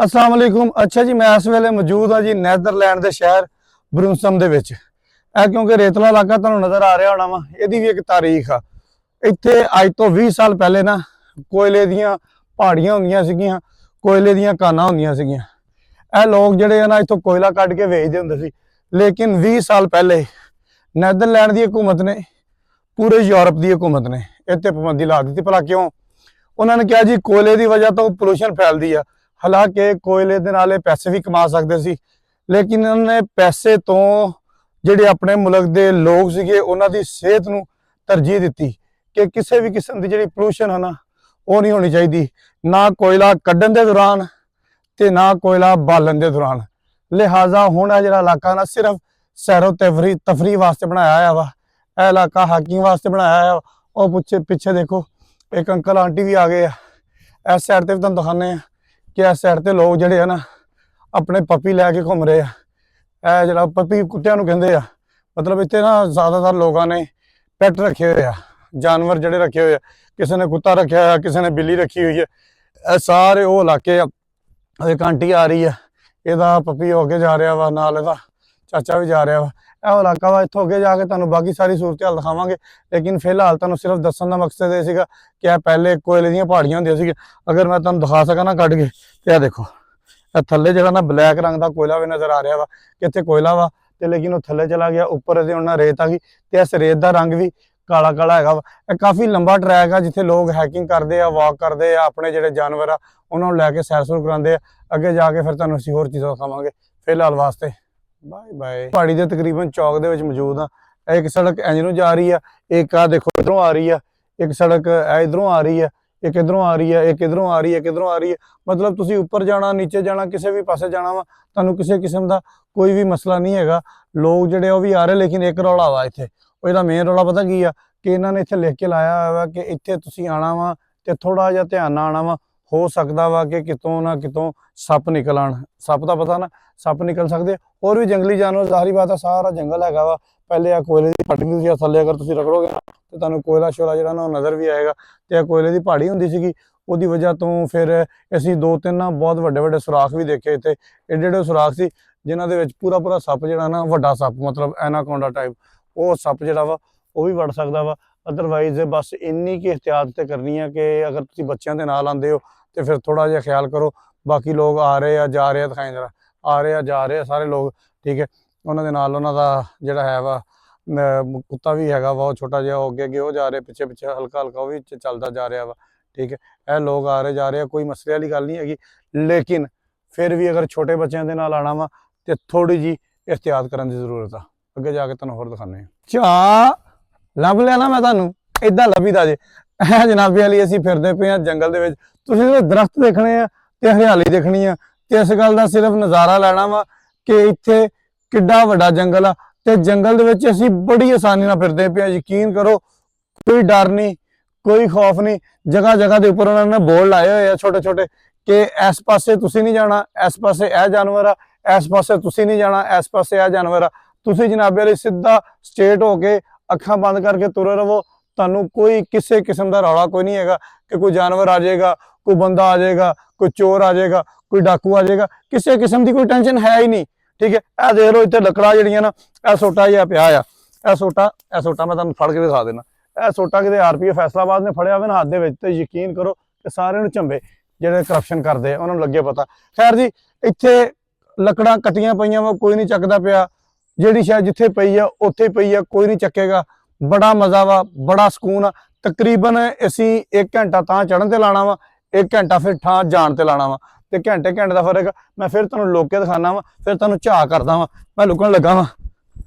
अस्सलाम वालेकुम। अच्छा जी, मैं इस वेले मौजूद हाँ जी नैदरलैंड के शहर ब्रूनसम दे विच। क्योंकि रेतला इलाका तुहानूं नज़र आ रहा होना वा, इहदी भी एक तारीख आ। इत्थे अज तो 20 साल पहले ना कोयले दीयां पहाड़ियां होंदियां सीगियां, कोयले दीयां कानां होंदियां सीगियां। लोग जिहड़े ना इत्थों कोयला कढ के वेचदे हुंदे सी। लेकिन 20 साल पहले नैदरलैंड की हुकूमत ने, पूरे यूरोप की हुकूमत ने इत्थे पाबंदी ला दी। भला क्यों? उन्होंने कहा जी कोयले की वजह तो पोल्यूशन फैलती है। हालांकि कोयले के नाल पैसे भी कमा सकते सी, लेकिन उन्होंने पैसे तो जिहड़े अपने मुल्क के लोग सीगे उन्हां दी सेहत नूं तरजीह दी कि किसी भी किस्म की जिहड़ी पोल्यूशन है ना वो नहीं होनी चाहिए, ना कोयला कड्ढण के दौरान ते ना कोयला बालन के दौरान। लिहाजा हुण जिहड़ा इलाका ना सिर्फ सैरो तफरी वास्ते बनाया है वा। यह इलाका हाइकिंग वास्ते बनाया है। और पिछे देखो एक अंकल आंटी भी आ गए हैं। इस साइड पर भी तुम दिखाने कि इस साइड पर लोग जोड़े है ना अपने पपी लैके घूम रहे हैं। यह जो पपी कुत्तियां कहें आ, मतलब इतने ना ज़्यादातर लोगों ने पैट रखे हुए हैं, जानवर जोड़े रखे हुए हैं। किसी ने कुत्ता रखा है, किसी ने बिल्ली रखी हुई है। यह सारे वो इलाके। एक आंटी आ रही है, यदा पपी हो के जा रहा वा, नाल इहदा चाचा भी जा रहा वा। यह इलाका वा, इत्थों अगे जाके तुहानूं बाकी सारी सूरत हाल दिखावांगे। लेकिन फिलहाल तुहानूं सिर्फ दस्सण दा मकसद ये सीगा कि यह पहले कोयले दीयां पहाड़ियां हुंदियां सीगियां। अगर मैं तुहानूं दिखा सकां ना कढ के, तो यह देखो यह थल्ले जिहड़ा ना ब्लैक रंग का कोयला भी नज़र आ रहा वा कि इत्थे कोयला वा, ते लेकिन वो थल्ले चला गया। उपर इहदे उन्हां रेत आ गई, ते इस रेत का रंग भी काला काला हैगा वा। यह काफ़ी लंबा ट्रैक है जिथे लोग हैकिंग करते हैं, वॉक करते हैं, अपने जिहड़े जानवर आ उन्होंने लैके सैर सूर कराते हैं। अगे जाके फिर तुहानूं असीं होर चीज़ां दिखावांगे। फिलहाल वास्ते बाय बाय। पहाड़ी के तकरीबन चौक दे विच मौजूद हाँ। एक सड़क इंज नूं जा रही है, एक आ देखो इधरों आ रही है, एक सड़क इधरों आ रही है, एक इधरों आ रही है, एक इधरों आ रही है, एक इधरों आ रही है। मतलब तुसीं उपर जाना, नीचे जाना, किसी भी पासे जाना वा, तुहानूं किसी किस्म का कोई भी मसला नहीं हैगा। लोग जिहड़े वो भी आ रहे, लेकिन एक रौला वा इत्थे। वो मेन रौला पता की आ कि इन्होंने इत्थे लिख के लाया हुआ कि इत्थे तुसीं आना वा ते थोड़ा जिहा ध्यान नाल आना वा। हो सकता वा कि कितों ना कितों सप निकल आण। सप का पता ना, सप निकल सकते और भी जंगली जानवर। जाहिर बात है सारा जंगल हैगा वा। पहले आ कोयले की पट्टी हुंदी सी, थल्ले अगर तुसीं रगड़ोगे ना तो तुहानूं कोयला शोला जिहड़ा ना नज़र भी आएगा। तो कोयले की पहाड़ी हुंदी सीगी, उहदी वजह तो फिर असीं दो तीन ना बहुत वड्डे वड्डे सुराख भी देखे इत्थे। एडे एडे सुराख सी जिन्हां दे विच पूरा पूरा सप जिहड़ा ना, वड्डा सप मतलब एनाकोंडा टाइप, वो सप जिहड़ा वा वो भी वड़ सकदा वा। अदरवाइज बस इन्नी की एहतियात तो करनी है कि अगर तुसीं बच्चों के नाल आंदे हो तो फिर थोड़ा जिहा ख्याल करो। बाकी लोग आ रहे हैं जा रहे हैं, दिखाई जरा आ रहे हैं जा रहे हैं सारे लोग, ठीक है। उन्होंने नाल उन्हां दा जिहड़ा है वा कुत्ता भी हैगा वा, छोटा जिहा अगे अगे वो जा रहे, पिछे पिछे हल्का हल्का वो भी चलता जा रहा वा, ठीक है। यह लोग आ रहे जा रहे हैं, कोई मसले वाली गल नहीं हैगी। लेकिन फिर भी अगर छोटे बच्चों के नाल आना वा तो थोड़ी जी एहतियात करने की जरूरत आ। अगे जाके तुहानूं होर दिखाने चा लभ लिया ना मैं तुहानूं, इदां लभीदा जे। जनाबे वाली असीं फिरदे पे जंगल दे विच। तुसीं तो दरख्त देखने आ ते हरियाली देखनी आ, ते इस गल दा सिर्फ नज़ारा लैना वा कि इत्थे किड्डा वड्डा जंगल आ। ते जंगल दे विच असीं बड़ी आसानी नाल फिरदे पे। यकीन करो कोई डर नहीं, कोई खौफ नहीं। जगह जगह के उपर उन्होंने बोर्ड लाए हुए हैं छोटे छोटे कि इस पासे तुसीं नहीं जाना, इस पासे यह जानवर आ, इस पासे तुसीं नहीं जाना, इस पासे यह जानवर आ। तुसीं जनाबे वाली सीधा स्ट्रेट होके अखां बंद करके तुरे रहो। तुहानूं कोई किसी किस्म का रौला कोई नहीं हैगा कि कोई जानवर आ जाएगा, कोई बंदा आ जाएगा, कोई चोर आ जाएगा, कोई डाकू आ जाएगा। किसी किस्म की कोई टेंशन है ही नहीं, ठीक है। यह देख लो इतने लकड़ा जड़ियां ना, यह सोटा जिहा पिया आ। यह सोटा मैं तुहानूं फड़ के दिखा देना। यह सोटा किते RPF फैसलाबाद ने फड़िया होवे ना हाथ दे विच, ते यकीन करो कि सारे झंबे जिहड़े करप्शन करते हैं उन्होंने लगे पता। खैर जी, इत्थे लकड़ां कट्टियां पईयां वा, कोई नहीं चकदा पिया। जिहड़ी शायद जिथे पई है उत्थे पई है, कोई नहीं चकेगा। बड़ा मज़ा वा, बड़ा सुकून आ। तकरीबन असीं 1 घंटा तां चढ़न ते लाना वा, 1 घंटा फिर ठां जाण ते लाना वा, ते घंटे घंटे का फर्क। मैं फिर तुहानूं लुक के दिखाना वा, फिर तुहानूं झाक करदा वा, मैं लुकण लगा वा।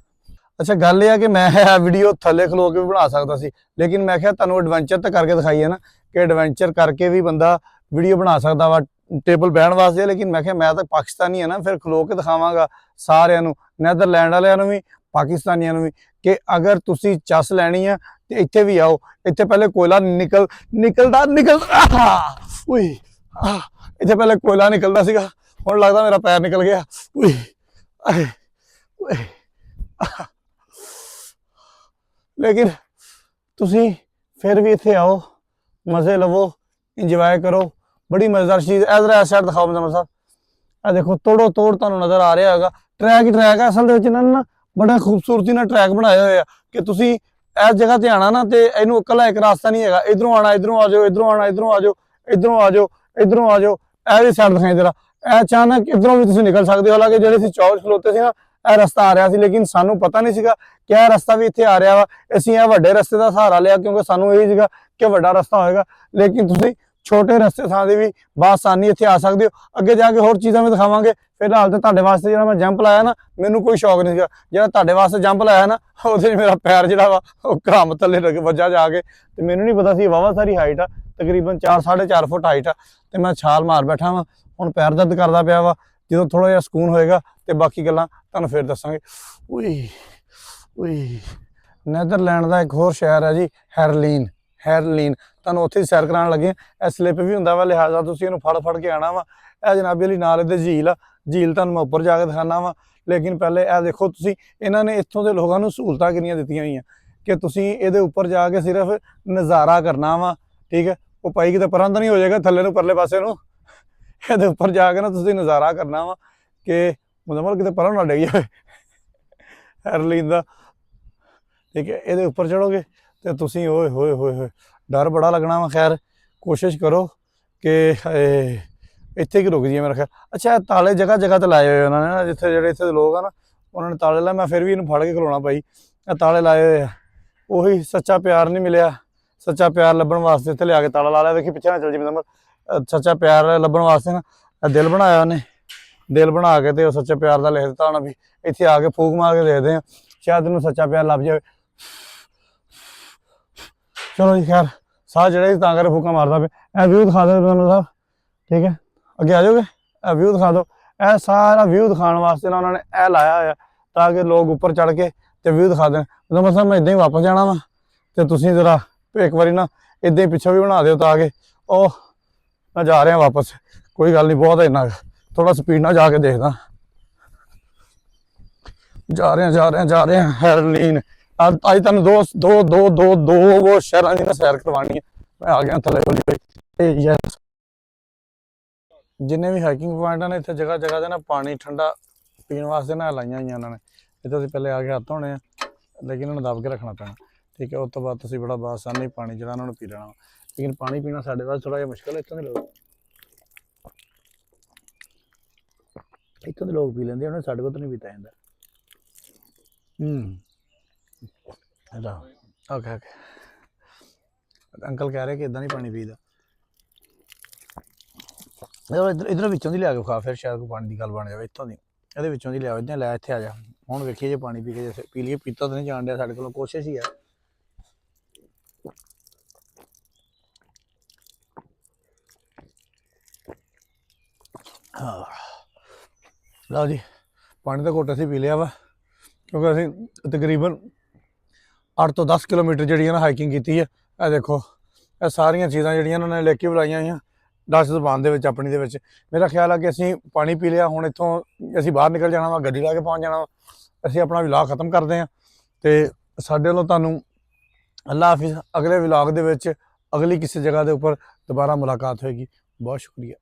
अच्छा गल यह है कि मैं वीडियो थले खलो के भी बना सकता सी, लेकिन मैं क्या तुहानूं एडवेंचर तो करके दिखाई है ना कि एडवेंचर करके भी बंदा वीडियो बना सकता वा टेबल बहन वास्ते। लेकिन मैं तो पाकिस्तानी है ना, फिर खलो के दिखावांगा सारिਆਂ ਨੂੰ, नैदरलैंड वालिਆਂ ਨੂੰ भी पाकिस्तानियों ਨੂੰ भी, कि अगर तुसी चस लैनी है तो इत्थे भी आओ। इत्थे पहले कोयला निकलदा इत्थे पहले कोयला निकलदा सीगा, हुण लगदा मेरा पैर निकल गया। लेकिन तुसी फिर भी इत्थे आओ, मज़े लवो, इंजॉय करो। बड़ी मज़ेदार चीज़। इधर इस साइड दिखाओ मजम्मद साहब, ਇਹ ਦੇਖੋ ਤੋੜੋ ਤੋੜ ਤੁਹਾਨੂੰ ਨਜ਼ਰ ਆ ਰਿਹਾ ਹੋਗਾ। ਟਰੈਕ ਹੀ ਟਰੈਕ ਹੈ ਅਸਲ ਦੇ ਵਿੱਚ। ਇਹਨਾਂ ਨੇ ਨਾ ਬੜਾ ਖੂਬਸੂਰਤੀ ਨਾਲ ਟਰੈਕ ਬਣਾਏ ਹੋਏ ਆ ਕਿ ਤੁਸੀਂ ਇਸ ਜਗ੍ਹਾ ਤੇ ਆਣਾ ਨਾ ਤੇ ਇਹਨੂੰ ਇਕੱਲਾ ਇੱਕ ਰਸਤਾ ਨਹੀਂ ਹੈਗਾ। ਇਧਰੋਂ ਆਣਾ, ਇਧਰੋਂ ਆ ਜਾਓ, ਇਧਰੋਂ ਆਣਾ, ਇਧਰੋਂ ਆ ਜਾਓ, ਇਧਰੋਂ ਆ ਜਾਓ, ਇਧਰੋਂ ਆ ਜਾਓ। ਇਹ ਵੀ ਸਾਈਡ ਦਿਖਾਈ ਦੇ ਰਿਹਾ। ਇਹ ਅਚਾਨਕ ਇਧਰੋਂ ਵੀ ਤੁਸੀਂ ਨਿਕਲ ਸਕਦੇ ਹੋ। ਹਾਲਾਂਕਿ ਜਿਹੜੇ ਅਸੀਂ ਚੌਕ ਖਲੋਤੇ ਸੀ ਨਾ ਇਹ ਰਸਤਾ ਆ ਰਿਹਾ ਸੀ, ਲੇਕਿਨ ਸਾਨੂੰ ਪਤਾ ਨਹੀਂ ਸੀਗਾ ਕਿ ਇਹ ਰਸਤਾ ਵੀ ਇੱਥੇ ਆ ਰਿਹਾ ਵਾ। ਅਸੀਂ ਇਹ ਵੱਡੇ ਰਸਤੇ ਦਾ ਸਹਾਰਾ ਲਿਆ ਕਿਉਂਕਿ ਸਾਨੂੰ ਇਹ ਸੀਗਾ ਕਿ ਵੱਡਾ ਰਸਤਾ ਹੋਏਗਾ, ਲੇਕਿਨ ਤੁਸੀਂ ਛੋਟੇ ਰਸਤੇ ਥਾਂ ਦੇ ਵੀ ਬਾਸਾਨੀ ਇੱਥੇ ਆ ਸਕਦੇ ਹੋ। ਅੱਗੇ ਜਾ ਕੇ ਹੋਰ ਚੀਜ਼ਾਂ ਵੀ ਦਿਖਾਵਾਂਗੇ। ਫਿਲਹਾਲ ਤੇ ਤੁਹਾਡੇ ਵਾਸਤੇ ਜਿਹੜਾ ਮੈਂ ਜੰਪ ਲਾਇਆ ਨਾ, ਮੈਨੂੰ ਕੋਈ ਸ਼ੌਕ ਨਹੀਂ ਸੀਗਾ। ਜਿਹੜਾ ਤੁਹਾਡੇ ਵਾਸਤੇ ਜੰਪ ਲਾਇਆ ਨਾ ਉਹਦੇ 'ਚ ਮੇਰਾ ਪੈਰ ਜਿਹੜਾ ਵਾ ਉਹ ਘਰਮ ਥੱਲੇ ਲੱਗ ਵੱਜਾ ਜਾ ਕੇ, ਤੇ ਮੈਨੂੰ ਨਹੀਂ ਪਤਾ ਸੀ ਵਾਹਵਾ ਸਾਰੀ ਹਾਈਟ ਆ, ਤਕਰੀਬਨ 4-4.5 ਫੁੱਟ ਹਾਈਟ ਆ, ਤੇ ਮੈਂ ਛਾਲ ਮਾਰ ਬੈਠਾ ਵਾਂ। ਹੁਣ ਪੈਰ ਦਰਦ ਕਰਦਾ ਪਿਆ ਵਾ। ਜਦੋਂ ਥੋੜਾ ਜਿਹਾ ਸਕੂਨ ਹੋਏਗਾ ਤੇ ਬਾਕੀ ਗੱਲਾਂ ਤੁਹਾਨੂੰ ਫਿਰ ਦੱਸਾਂਗੇ। ਉਈ ਉਈ ਨੈਦਰਲੈਂਡ ਦਾ ਇੱਕ ਹੋਰ ਸ਼ਹਿਰ ਹੈ ਜੀ, ਹੈਰਲੀਨ। ਹੈਰਲੀਨ ਤੁਹਾਨੂੰ ਉੱਥੇ ਸੈਰ ਕਰਾਉਣ ਲੱਗੇ। ਇਹ ਸਲਿੱਪ ਵੀ ਹੁੰਦਾ ਵਾ, ਲਿਹਾਜ਼ਾ ਤੁਸੀਂ ਇਹਨੂੰ ਫੜ ਕੇ ਆਉਣਾ ਵਾ। ਇਹ ਜਨਾਬੀ ਵਾਲੀ ਨਾਲ ਇਹਦੇ ਝੀਲ ਆ। ਝੀਲ ਤੁਹਾਨੂੰ ਮੈਂ ਉੱਪਰ ਜਾ ਕੇ ਦਿਖਾਉਣਾ ਵਾ, ਲੇਕਿਨ ਪਹਿਲੇ ਇਹ ਦੇਖੋ ਤੁਸੀਂ ਇਹਨਾਂ ਨੇ ਇੱਥੋਂ ਦੇ ਲੋਕਾਂ ਨੂੰ ਸਹੂਲਤਾਂ ਕਿੰਨੀਆਂ ਦਿੱਤੀਆਂ ਹੋਈਆਂ ਕਿ ਤੁਸੀਂ ਇਹਦੇ ਉੱਪਰ ਜਾ ਕੇ ਸਿਰਫ ਨਜ਼ਾਰਾ ਕਰਨਾ ਵਾ। ਠੀਕ ਹੈ, ਉਹ ਭਾਈ ਕਿਤੇ ਪਰਾਂ ਤਾਂ ਨਹੀਂ ਹੋ ਜਾਏਗਾ ਥੱਲੇ ਨੂੰ ਪਰਲੇ ਪਾਸੇ ਨੂੰ। ਇਹਦੇ ਉੱਪਰ ਜਾ ਕੇ ਨਾ ਤੁਸੀਂ ਨਜ਼ਾਰਾ ਕਰਨਾ ਵਾ ਕਿ ਮੁਦਮਲ ਕਿਤੇ ਪਰਾਂ ਨਾ ਡਿੱਗ ਜਾਵੇ ਹੈਰਲੀਨ ਦਾ। ਠੀਕ ਹੈ, ਇਹਦੇ ਉੱਪਰ ਚੜੋਗੇ ਤੇ ਤੁਸੀਂ ਓਏ ਹੋਏ ਹੋਏ ਹੋਏ ਡਰ ਬੜਾ ਲੱਗਣਾ ਵਾ। ਖੈਰ ਕੋਸ਼ਿਸ਼ ਕਰੋ ਕਿ ਇੱਥੇ ਕਿ ਰੁਕ ਜਾਈਏ ਮੇਰਾ ਖਿਆਲ। ਅੱਛਾ, ਤਾਲੇ ਜਗ੍ਹਾ ਜਗ੍ਹਾ ਤੇ ਲਾਏ ਹੋਏ ਉਹਨਾਂ ਨੇ ਨਾ, ਜਿੱਥੇ ਜਿਹੜੇ ਇੱਥੇ ਦੇ ਲੋਕ ਆ ਨਾ ਉਹਨਾਂ ਨੇ ਤਾਲੇ ਲਾਏ। ਮੈਂ ਫਿਰ ਵੀ ਇਹਨੂੰ ਫੜ ਕੇ ਖਲੋਣਾ ਭਾਈ। ਇਹ ਤਾਲੇ ਲਾਏ ਹੋਏ ਆ। ਉਹੀ ਸੱਚਾ ਪਿਆਰ ਨਹੀਂ ਮਿਲਿਆ। ਸੱਚਾ ਪਿਆਰ ਲੱਭਣ ਵਾਸਤੇ ਇੱਥੇ ਲਿਆ ਕੇ ਤਾਲਾ ਲਾ ਲਿਆ। ਵੇਖੀ ਪਿੱਛੇ ਨਾ ਚੱਲ ਜੀ ਨੰਬਰ। ਸੱਚਾ ਪਿਆਰ ਲੱਭਣ ਵਾਸਤੇ ਨਾ ਦਿਲ ਬਣਾਇਆ ਉਹਨੇ। ਦਿਲ ਬਣਾ ਕੇ ਤੇ ਉਹ ਸੱਚੇ ਪਿਆਰ ਦਾ ਲਿਖ ਦਿੱਤਾ ਹੋਣਾ ਵੀ ਇੱਥੇ ਆ ਕੇ ਫੂਕ ਮਾਰ ਕੇ ਦੇਖਦੇ ਆ, ਸ਼ਾਇਦ ਇਹਨੂੰ ਸੱਚਾ ਪਿਆਰ ਲੱਭ ਜਾਵੇ। ਚਲੋ ਜੀ, ਖੈਰ ਸਾਹ ਜਿਹੜੇ ਤਾਂ ਕਰਕੇ ਫੂਕਾਂ ਮਾਰਦਾ ਪਿਆ। ਇਹ ਵਿਊ ਦਿਖਾ ਦਿਓ ਤੁਹਾਨੂੰ ਸਾਹਿਬ। ਠੀਕ ਹੈ, ਅੱਗੇ ਆ ਜਾਓਗੇ। ਇਹ ਵਿਊ ਦਿਖਾ ਦਿਓ। ਇਹ ਸਾਰਾ ਵਿਊ ਦਿਖਾਉਣ ਵਾਸਤੇ ਨਾ ਉਹਨਾਂ ਨੇ ਇਹ ਲਾਇਆ ਹੋਇਆ ਤਾਂ ਕਿ ਲੋਕ ਉੱਪਰ ਚੜ੍ਹ ਕੇ ਤੇ ਵਿਊ ਦਿਖਾ ਦੇਣ। ਮਤਲਬ ਮੈਂ ਇੱਦਾਂ ਹੀ ਵਾਪਸ ਜਾਣਾ ਵਾ ਤੇ ਤੁਸੀਂ ਜ਼ਰਾ ਇੱਕ ਵਾਰੀ ਨਾ ਇੱਦਾਂ ਹੀ ਪਿੱਛੋਂ ਵੀ ਬਣਾ ਦਿਓ ਤਾਂ ਕਿ ਉਹ ਮੈਂ ਜਾ ਰਿਹਾ ਵਾਪਸ। ਕੋਈ ਗੱਲ ਨਹੀਂ, ਬਹੁਤ ਇੰਨਾ ਥੋੜਾ ਸਪੀਡ ਨਾਲ ਜਾ ਕੇ ਦੇਖਦਾ। ਜਾ ਰਹੇ ਹੈਰਲੀਨ। ਅੱਜ ਤੁਹਾਨੂੰ ਦੋ ਸ਼ਹਿਰਾਂ ਦੀ ਨਾ ਸੈਰ ਕਰਵਾਉਣੀ ਹੈ। ਮੈਂ ਆ ਗਿਆ ਥੱਲੇ ਵਾਲੀ। ਯੈਸ, ਜਿੰਨੇ ਵੀ ਹਾਈਕਿੰਗ ਪੁਆਇੰਟ ਨੇ ਇੱਥੇ ਜਗ੍ਹਾ ਜਗ੍ਹਾ ਤੇ ਨਾ ਪਾਣੀ ਠੰਡਾ ਪੀਣ ਵਾਸਤੇ ਨਾ ਲਾਈਆਂ ਹੋਈਆਂ ਉਹਨਾਂ ਨੇ। ਇੱਥੇ ਅਸੀਂ ਪਹਿਲੇ ਆ ਕੇ ਹੱਥ ਧੋਣੇ ਆ, ਲੇਕਿਨ ਉਹਨੂੰ ਦਬ ਕੇ ਰੱਖਣਾ ਪੈਣਾ। ਠੀਕ ਹੈ, ਉਸ ਤੋਂ ਬਾਅਦ ਤੁਸੀਂ ਬੜਾ ਬਾਸਾਨੀ ਪਾਣੀ ਜਿਹੜਾ ਉਹਨਾਂ ਨੂੰ ਪੀ ਲੈਣਾ। ਲੇਕਿਨ ਪਾਣੀ ਪੀਣਾ ਸਾਡੇ ਵਾਸਤੇ ਥੋੜਾ ਜਿਹਾ ਮੁਸ਼ਕਿਲ ਹੈ। ਇੱਥੋਂ ਦੇ ਲੋਕ ਪੀ ਲੈਂਦੇ, ਉਹਨੇ ਸਾਡੇ ਕੋਲ ਤਾਂ ਨਹੀਂ ਪੀਤਾ ਜਾਂਦਾ। ਓਕੇ ਅੰਕਲ ਕਹਿ ਰਹੇ ਕਿ ਇਦਾਂ ਨਹੀਂ ਪਾਣੀ ਪੀਦਾ। ਇੱਧਰ ਵਿੱਚੋਂ ਦੀ ਲਿਆ ਕੇ ਖਾ, ਫਿਰ ਸ਼ਾਇਦ ਕੋਈ ਪਾਣੀ ਦੀ ਗੱਲ ਬਣ ਜਾਵੇ। ਇੱਥੋਂ ਦੀ ਇਹਦੇ ਵਿੱਚੋਂ ਦੀ ਲਿਆਓ, ਇੱਦਾਂ ਲੈ ਇੱਥੇ ਆ ਜਾ। ਹੁਣ ਵੇਖੀਏ ਜੇ ਪਾਣੀ ਪੀ ਕੇ ਜੈਸੇ ਪੀ ਲਈਏ। ਪੀਤਾ ਤਾਂ ਨਹੀਂ ਜਾਣ ਡਿਆ ਸਾਡੇ ਕੋਲੋਂ, ਕੋਸ਼ਿਸ਼ ਹੀ ਹੈ। ਹਾਂ ਲਓ ਜੀ, ਪਾਣੀ ਦਾ ਘੁੱਟ ਅਸੀਂ ਪੀ ਲਿਆ ਵਾ, ਕਿਉਂਕਿ ਅਸੀਂ ਤਕਰੀਬਨ 8 ਤੋਂ 10 ਕਿਲੋਮੀਟਰ ਜਿਹੜੀਆਂ ਨਾ ਹਾਈਕਿੰਗ ਕੀਤੀ ਹੈ। ਇਹ ਦੇਖੋ, ਇਹ ਸਾਰੀਆਂ ਚੀਜ਼ਾਂ ਜਿਹੜੀਆਂ ਉਹਨਾਂ ਨੇ ਲਿਖ ਕੇ ਬੁਲਾਈਆਂ ਹੋਈਆਂ ਡੱਚ ਜ਼ੁਬਾਨ ਦੇ ਵਿੱਚ, ਆਪਣੀ ਦੇ ਵਿੱਚ। ਮੇਰਾ ਖਿਆਲ ਆ ਕਿ ਅਸੀਂ ਪਾਣੀ ਪੀ ਲਿਆ। ਹੁਣ ਇੱਥੋਂ ਅਸੀਂ ਬਾਹਰ ਨਿਕਲ ਜਾਣਾ ਵਾ, ਗੱਡੀ ਲਾ ਕੇ ਪਹੁੰਚ ਜਾਣਾ ਵਾ। ਅਸੀਂ ਆਪਣਾ ਵਿਲਾਗ ਖਤਮ ਕਰਦੇ ਹਾਂ ਤੇ ਸਾਡੇ ਵੱਲੋਂ ਤੁਹਾਨੂੰ ਅੱਲਾ ਹਾਫਿਜ਼। ਅਗਲੇ ਵਿਲਾਗ ਦੇ ਵਿੱਚ ਅਗਲੀ ਕਿਸੇ ਜਗ੍ਹਾ ਦੇ ਉੱਪਰ ਦੁਬਾਰਾ ਮੁਲਾਕਾਤ ਹੋਏਗੀ। ਬਹੁਤ ਸ਼ੁਕਰੀਆ।